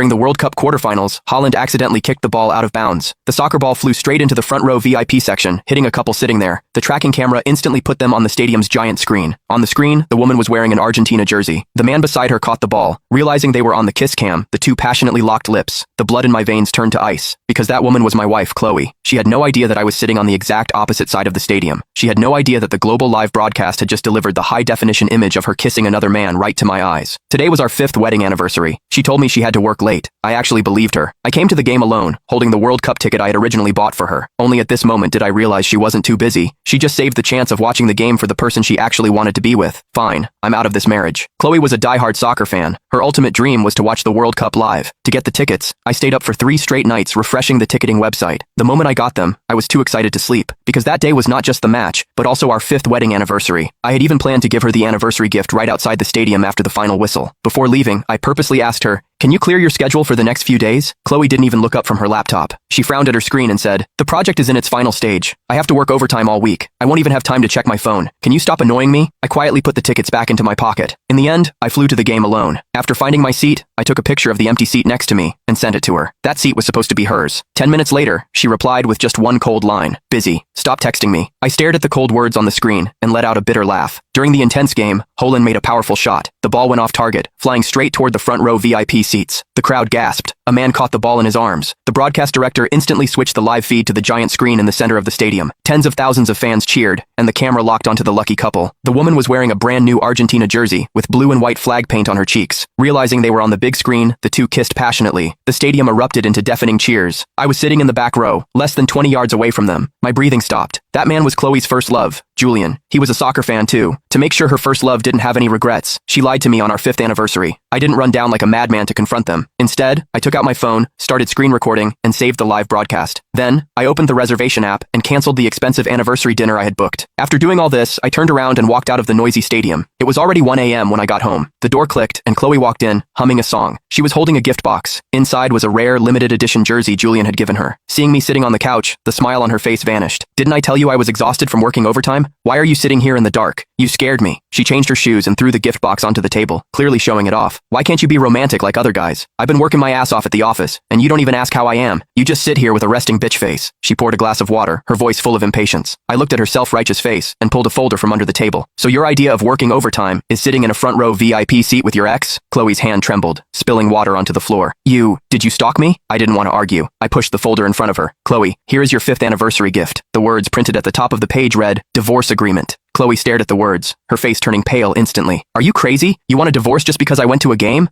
During the World Cup quarterfinals, Holland accidentally kicked the ball out of bounds. The soccer ball flew straight into the front row VIP section, hitting a couple sitting there. The tracking camera instantly put them on the stadium's giant screen. On the screen, the woman was wearing an Argentina jersey. The man beside her caught the ball. Realizing they were on the kiss cam, the two passionately locked lips. The blood in my veins turned to ice. Because that woman was my wife, Chloe. She had no idea that I was sitting on the exact opposite side of the stadium. She had no idea that the global live broadcast had just delivered the high-definition image of her kissing another man right to my eyes. Today was our 5th wedding anniversary. She told me she had to work late. I actually believed her. I came to the game alone, holding the World Cup ticket I had originally bought for her. Only at this moment did I realize she wasn't too busy. She just saved the chance of watching the game for the person she actually wanted to be with. Fine, I'm out of this marriage. Chloe was a diehard soccer fan. Her ultimate dream was to watch the World Cup live. To get the tickets, I stayed up for 3 straight nights refreshing the ticketing website. The moment I got them, I was too excited to sleep, because that day was not just the match, but also our 5th wedding anniversary. I had even planned to give her the anniversary gift right outside the stadium after the final whistle. Before leaving, I purposely asked her, "Can you clear your schedule for the next few days?" Chloe didn't even look up from her laptop. She frowned at her screen and said, "The project is in its final stage. I have to work overtime all week. I won't even have time to check my phone. Can you stop annoying me?" I quietly put the tickets back into my pocket. In the end, I flew to the game alone. After finding my seat, I took a picture of the empty seat next to me and sent it to her. That seat was supposed to be hers. 10 minutes later, she replied with just one cold line. "Busy. Stop texting me." I stared at the cold words on the screen and let out a bitter laugh. During the intense game, Holland made a powerful shot. The ball went off target, flying straight toward the front row VIP seats. The crowd gasped. A man caught the ball in his arms. The broadcast director instantly switched the live feed to the giant screen in the center of the stadium. Tens of thousands of fans cheered, and the camera locked onto the lucky couple. The woman was wearing a brand new Argentina jersey, with blue and white flag paint on her cheeks. Realizing they were on the big screen, the two kissed passionately. The stadium erupted into deafening cheers. I was sitting in the back row, less than 20 yards away from them. My breathing stopped. That man was Chloe's first love, Julian. He was a soccer fan too. To make sure her first love didn't have any regrets, she lied to me on our 5th anniversary. I didn't run down like a madman to confront them. Instead, I took out my phone, started screen recording, and saved the live broadcast. Then, I opened the reservation app and canceled the expensive anniversary dinner I had booked. After doing all this, I turned around and walked out of the noisy stadium. It was already 1 a.m. when I got home. The door clicked, and Chloe walked in, humming a song. She was holding a gift box. Inside was a rare, limited edition jersey Julian had given her. Seeing me sitting on the couch, the smile on her face vanished. "Didn't I tell you I was exhausted from working overtime? Why are you sitting here in the dark? You scared me." She changed her shoes and threw the gift box onto the table, clearly showing it off. "Why can't you be romantic like other guys? I've been working my ass off at the office, and you don't even ask how I am. You just sit here with a resting bitch face." She poured a glass of water, her voice full of impatience. I looked at her self-righteous face and pulled a folder from under the table. "So your idea of working overtime is sitting in a front row VIP seat with your ex?" Chloe's hand trembled, spilling water onto the floor. Did you stalk me?" I didn't want to argue. I pushed the folder in front of her. "Chloe, here is your 5th anniversary gift." The words printed at the top of the page read, "Divorce agreement." Chloe stared at the words, her face turning pale instantly. "Are you crazy? You want a divorce just because I went to a game?"